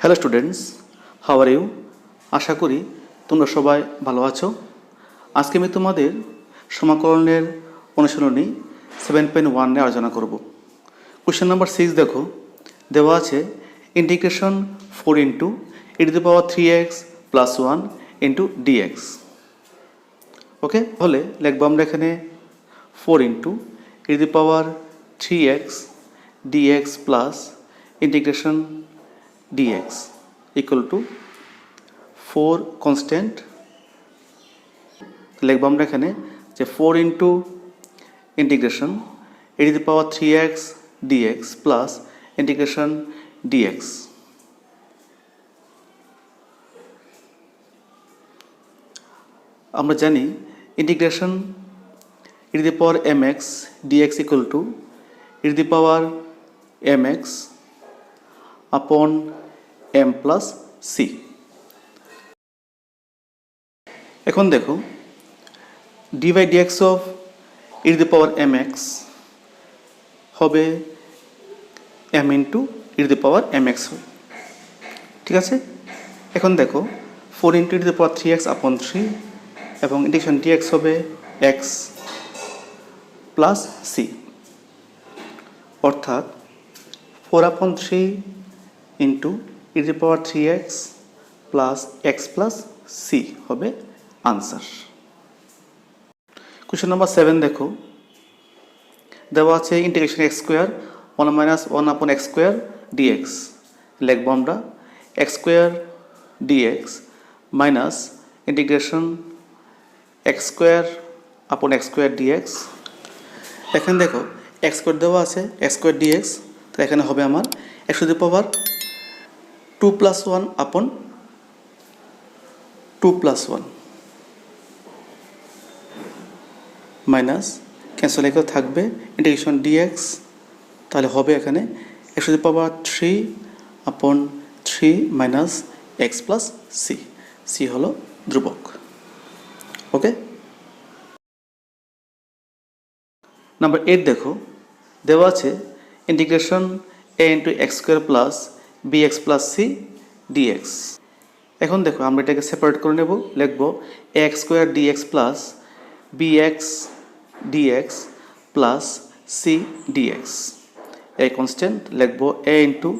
Hello students, how are you? আশা করি তোমরা সবাই ভালো আছো। আজকে আমি তোমাদের সমাকলনের অনুশীলনী 7.1 নিয়ে আলোচনা করব। কোশ্চেন নাম্বার 6 দেখো, দেওয়া আছে integration 4 into e⁻³ + 1 into dx। Okay, তাহলে লিখবো আমরা এখানে 4 into e⁻³ dx plus integration dx equal to 4 constant। লিখব আমরা এখানে যে 4 into integration e⁻³ dx plus integration dx। আমরা জানি integration e⁻mx dx equal to e⁻mx upon m plus c। এখন দেখো d by dx of e⁻mx হবে m into e⁻mx, ঠিক আছে। এখন দেখো 4 ইন্টু e⁻3x upon 3 এবং ইন্টিগ্রেশন dx হবে x প্লাস c, অর্থাৎ 4 upon 3 into e⁻3x plus x plus c হবে আনসার। কোশ্চেন নাম্বার 7 দেখো, দেওয়া আছে ইন্টিগ্রেশন x² 1 মাইনাস 1 আপন x² dx। লিখব আমরা x² dx minus integration x² আপন x² dx। এখানে দেখো x² দেওয়া আছে x² dx, তো এখানে হবে আমার x⁻² 2 + 1 আপন 2 + 1 মাইনাস ক্যান্সেল করে থাকবে ইন্টিগ্রেশন dx, তাহলে হবে এখানে x⁻³ আপন 3 minus x plus c। c হলো ধ্রুবক। ওকে, নাম্বার 8 দেখো, দেওয়া আছে integration a into x² plus bx plus c dx। এখন দেখো আমরা এটাকে সেপারেট করে নেব, লিখব ax² dx plus bx dx plus c dx। a constant লিখব a into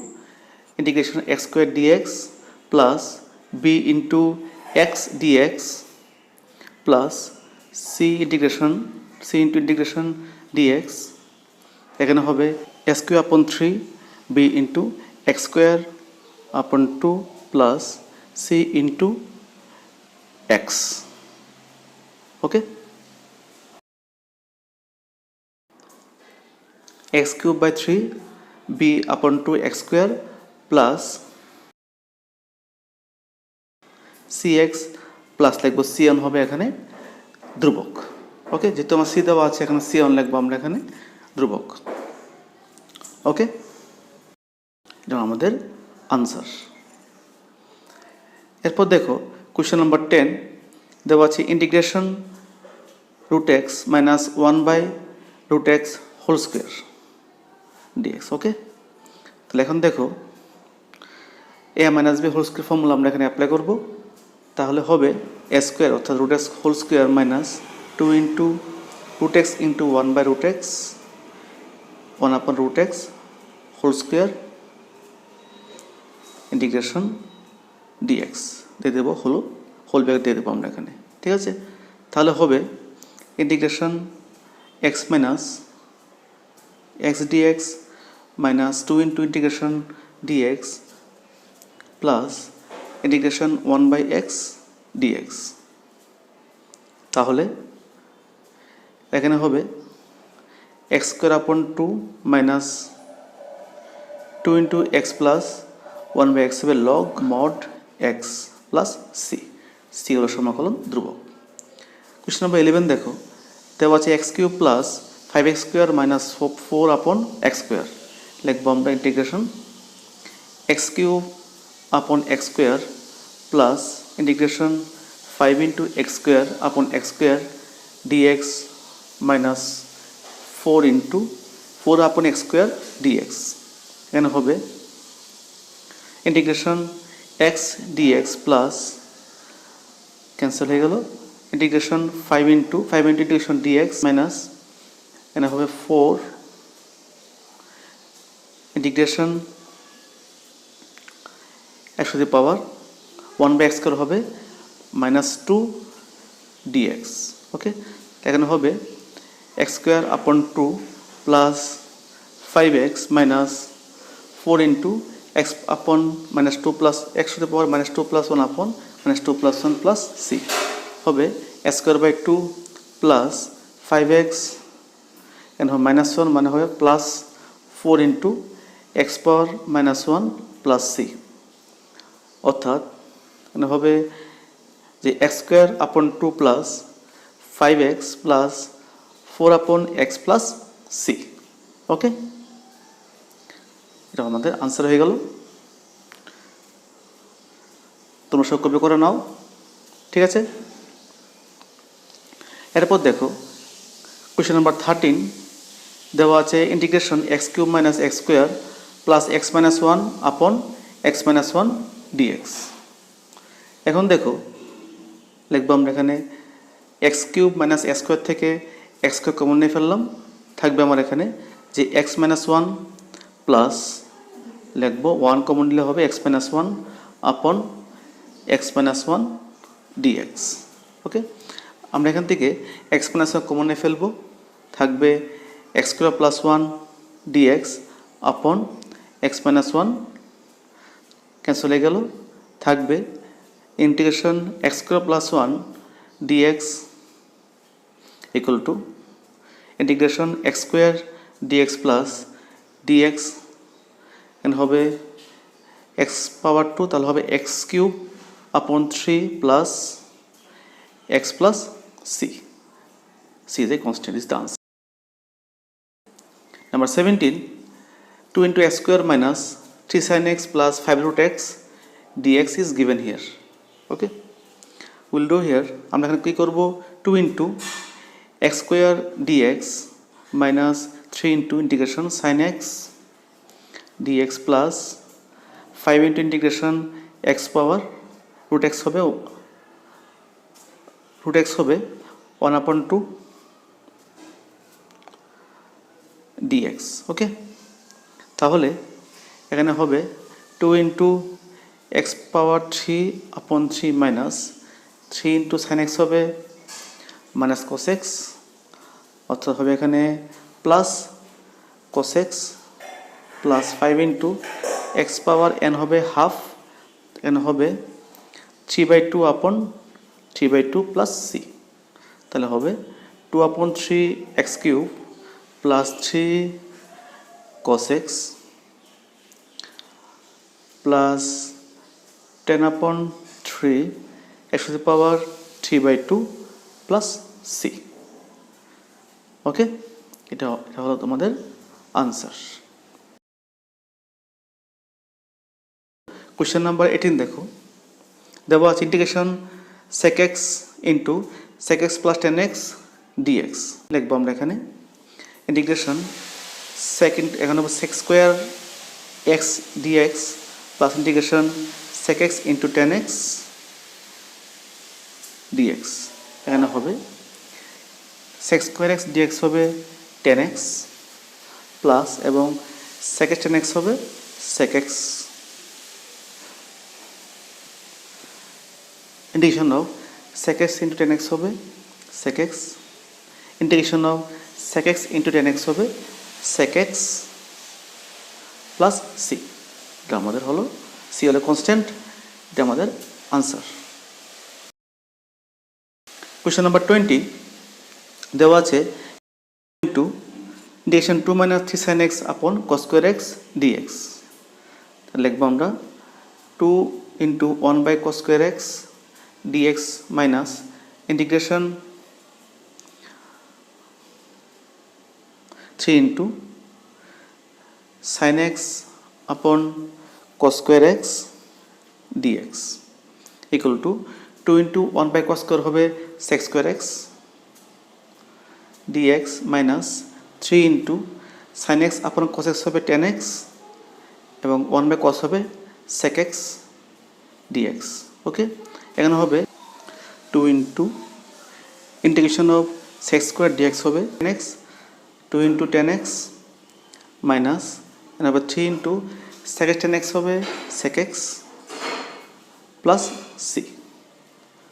integration x² dx plus b into x dx plus c into integration dx। এখানে হবে x³ আপন 3 b ইন্টু x² আপন 2 প্লাস c ইন্টু x। ওকে, x³/3 b আপন 2 x² plus cx plus লিখবো c1 হবে এখানে ধ্রুবক। ওকে, যেহেতু আমার c দেওয়া আছে এখানে c1 লিখবো আমরা এখানে ধ্রুবক। ওকে, এটা আমাদের আনসার। এরপর দেখো কোশ্চেন নাম্বার 10, দেওয়া আছে integration √x minus 1/√x whole square dx। Okay, তাহলে এখন দেখো a minus b whole square formula আমরা এখানে অ্যাপ্লাই করব। তাহলে হবে a² অর্থাৎ √x whole square minus 2 into √x into 1/√x 1 upon √x whole square integration dx দিয়ে দেবো, হোল ব্র্যাকেট দিয়ে দেবো আমরা এখানে, ঠিক আছে। তাহলে হবে integration x minus x dx minus 2 into integration dx plus integration 1/x dx। তাহলে এখানে হবে x² আপন 2 minus 2 into x plus 1/x হবে log mod x plus c। c হলো সমাকলন ধ্রুবক। কোশ্চেন নাম্বার 11 দেখো, দেওয়া আছে x³ প্লাস 5x² মাইনাস 4 আপন x²। লিখবো আমরা ইন্টিগ্রেশন x³ আপন x² plus integration 5 into x² আপন x² dx মাইনাস 4 ইন্টু 4 আপন x² dx। এখানে হবে integration x dx plus cancel হয়ে গেল integration 5 into integration dx minus এখানে হবে 4 integration x to the power 1/x square হবে -2 dx ওকে এখানে হবে x স্কয়ার আপন 2 plus 5x minus 4 into x upon -2 plus x to the power -2 plus 1 upon -2 plus 1 plus c হবে x square by 2 plus 5x এখানে হবে -1 মানে হবে plus 4 into x power -1 plus c অর্থাৎ এখানে হবে যে x স্কয়ার আপন 2 প্লাস 5x প্লাস 4 আপন x প্লাস c ওকে এটা আমাদের আনসার হয়ে গেল তোমরা সব কপি করে নাও ঠিক আছে এরপর দেখো কোশ্চেন নাম্বার 13 দেওয়া আছে integration x cube minus x square plus x minus 1 upon x minus 1 dx এখন দেখো লিখবো আমরা এখানে x cube minus x square থেকে x স্কয়ার কমন নিয়ে ফেললাম থাকবে আমার এখানে যে x মাইনাস 1 প্লাস লিখবো 1 কমন নিলে হবে x minus 1 upon x minus 1 dx ওকে আমরা এখান থেকে x মাইনাস 1 কমন নিয়ে ফেলবো থাকবে x স্কয়ার প্লাস 1 dx আপন x মাইনাস 1 ক্যান্সেল হয়ে গেল থাকবে integration x square plus 1 dx equal to integration x square dx plus dx এখানে হবে x পাওয়ার 2 তাহলে হবে x কিউব আপন 3 plus x plus c c is a constant is the answer number 17 2 into x square minus 3 sin x plus 5 root x dx is given here okay we'll do here আমরা এখানে কি করব 2 into x square dx minus 3 into integration sin x dx plus 5 into integration x power root x হবে 1 upon 2 dx okay তাহলে এখানে হবে 2 into x power 3 upon 3 minus 3 into sin x হবে minus cos x অর্থাৎ হবে এখানে plus cos x plus 5 into x power n হবে half n হবে 3/2 upon 3/2 plus c তাহলে হবে 2 upon 3 x cube plus 3 cos x plus 10 upon 3 x to the power 3/2 plus c ওকে এটা হলো তোমাদের আনসার কোশ্চেন নাম্বার 18 দেখো দেওয়া আছে integration sec x into sec x plus 10x dx লিখবো আমরা এখানে ইন্টিগ্রেশন এখানে হবে sec square x dx plus integration sec x into 10x dx এখানে হবে sec স্কয়ার x dx হবে 10x প্লাস এবং sec x 10x হবে sec x integration of sec x into 10x হবে sec x integration of sec x into 10x হবে sec x plus c এটা আমাদের হলো c হলো কনস্ট্যান্ট এটা আমাদের আনসার কোশ্চেন নাম্বার 20 দেওয়া আছে into integration 2 minus 3 sin x upon cos square x dx লিখব আমরা 2 into 1 by cos square x dx minus integration 3 into sin x upon cos square x dx equal to 2 into 1 by cos square হবে sec square x dx minus 3 into sin x upon cos x হবে 10x এবং 1 by cos হবে sec x dx। ওকে, এখানে হবে 2 into integration of sec square dx হবে 10x, 2 into 10x minus এখানে হবে 3 into sec x tan x হবে sec x plus c,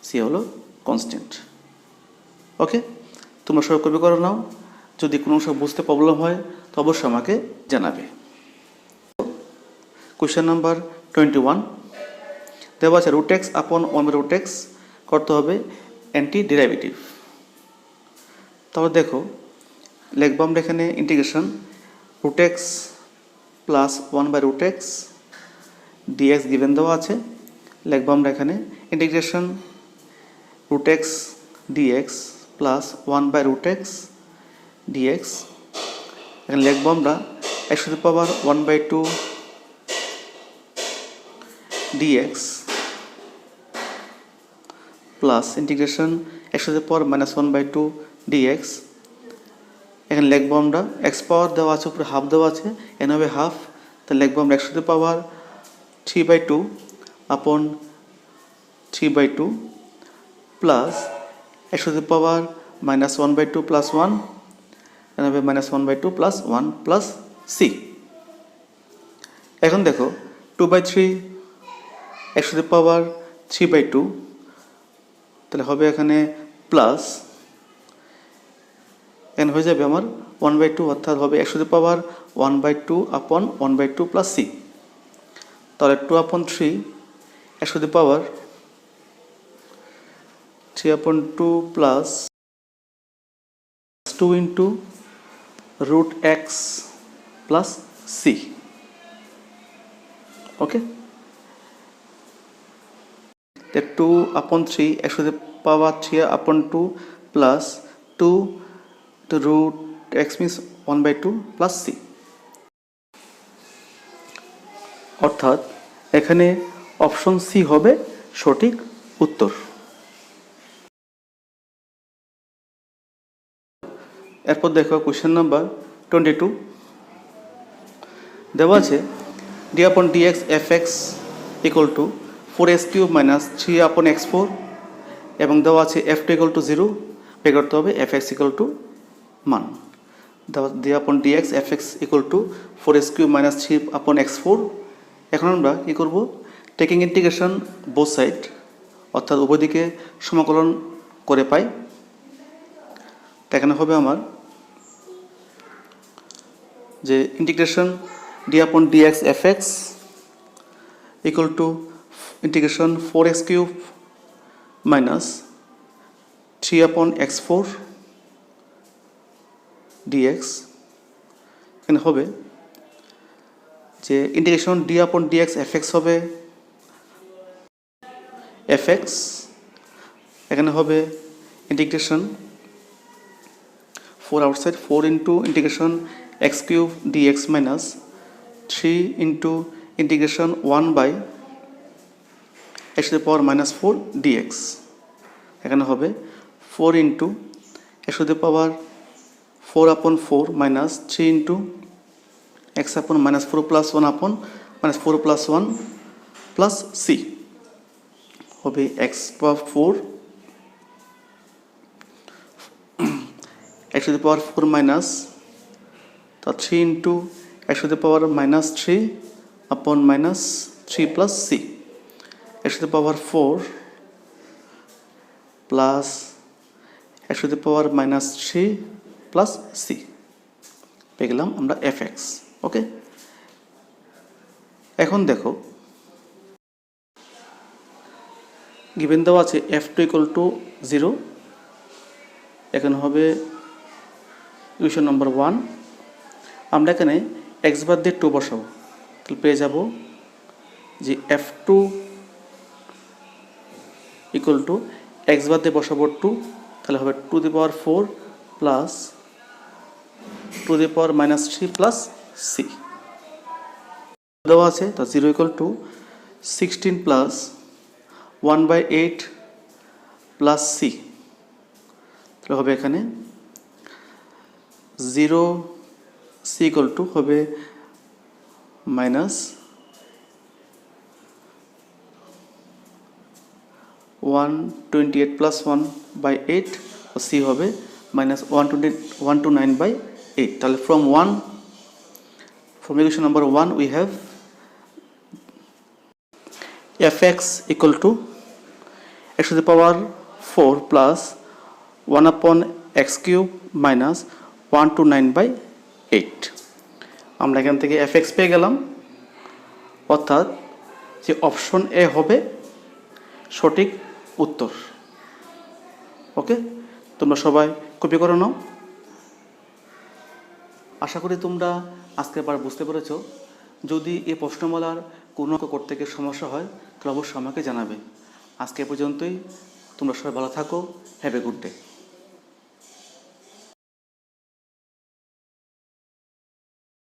c হলো কনস্ট্যান্ট। ওকে, তোমরা সব কপি করে নাও, যদি কোনো সব বুঝতে প্রবলেম হয় তো অবশ্যই আমাকে জানাবে। কোয়েশ্চেন নাম্বার 21 দেওয়া আছে রুট এক্স আপন 1/√x করতে হবে অ্যান্টি ডেরিভেটিভ। তাহলে দেখো লিখবো আমরা এখানে integration root x plus 1/√x dx given দেওয়া আছে, লিখবো আমরা এখানে integration root x dx plus 1/√x dx। এখানে লিখবো আমরা x to the power 1/2 dx plus integration x to the power -1/2 dx। এখানে লিখবো আমরা x পাওয়ার দেওয়া আছে, উপরে হাফ দেওয়া আছে, এখানে হবে হাফ, তাহলে লিখবো আমরা x টু দি পাওয়ার 3/2 আপন 3/2 plus x to the power -1/2 plus 1, এখানে হবে -1/2 প্লাস 1 প্লাস সি। এখন দেখো 2/3 x টু দি পাওয়ার 3/2, তাহলে হবে এখানে প্লাস এখানে হয়ে যাবে আমার 1/2, অর্থাৎ হবে x টু দি পাওয়ার 1/2 আপন 1/2 প্লাস সি। তাহলে 2/3 x to the power 3/2 plus 2 into root x plus c. Okay, 2/3 x to the power 3/2 plus 2 to root x means 1/2 plus c. অর্থাৎ এখানে অপশন সি হবে সঠিক উত্তর। এরপর দেখো কোয়েশ্চেন নাম্বার 22 দেওয়া আছে d/dx fx equal to 4x³ minus 3/x4 এবং দেওয়া আছে f2 ইকুয়াল টু 0, বের করতে হবে fx ইকুয়াল টু মান। d/dx fx equal to 4x³ minus 3/x4। এখন আমরা কী করব, টেকিং ইন্টিগ্রেশন বোথ সাইড, অর্থাৎ উভয় দিকে সমাকলন করে পাই। এখানে হবে আমার যে integration d/dx fx equal to integration 4x³ minus 3/x4 dx। এখানে হবে যে ইন্টিগ্রেশন d/dx fx হবে fx, এখানে হবে integration 4 outside 4 into integration x³ dx minus 3 into integration 1/x to the power -4 dx। এখানে হবে 4 into x to the power 4/4 minus 3 into x/-4 plus 1/-4 plus 1 plus c হবে x/4 x to the power 4 minus 3 into x to the power -3/-3 plus c x to the power 4 plus x to the power -3 plus C পেয়ে গেলাম আমরা fx। ওকে, এখন দেখো given দেওয়া আছে f2 equal to 0, এখানে হবে ইকুয়েশন নম্বর 1। আমরা এখানে x বাদ দিয়ে 2 বসাবো, তাহলে পেয়ে যাব যে f2 ইকুয়াল টু x বাদ দিয়ে বসাবো 2, তাহলে হবে 2 to the power 4 plus 2 to the power -3 plus c দেওয়া আছে। তো 0 equal to 16 plus 1/8 plus c, তাহলে হবে এখানে 0 সি ইকুয়াল টু হবে 128 প্লাস 1/8, সি হবে মাইনাস 129/8। তাহলে from equation number 1 we have fx equal to x to the power 4 plus 1 upon x cube minus 129/8। আমরা এখান থেকে fx পেয়ে গেলাম, অর্থাৎ যে অপশন এ হবে সঠিক উত্তর। ওকে, তোমরা সবাই কপি করে নাও। আশা করি তোমরা আজকে বার বুঝতে পেরেছো। যদি এই প্রশ্নমালার কোনো করতে গিয়ে সমস্যা হয় তাহলে অবশ্যই আমাকে জানাবে। আজকে এ পর্যন্তই। তোমরা সবাই ভালো থাকো। Have a good day.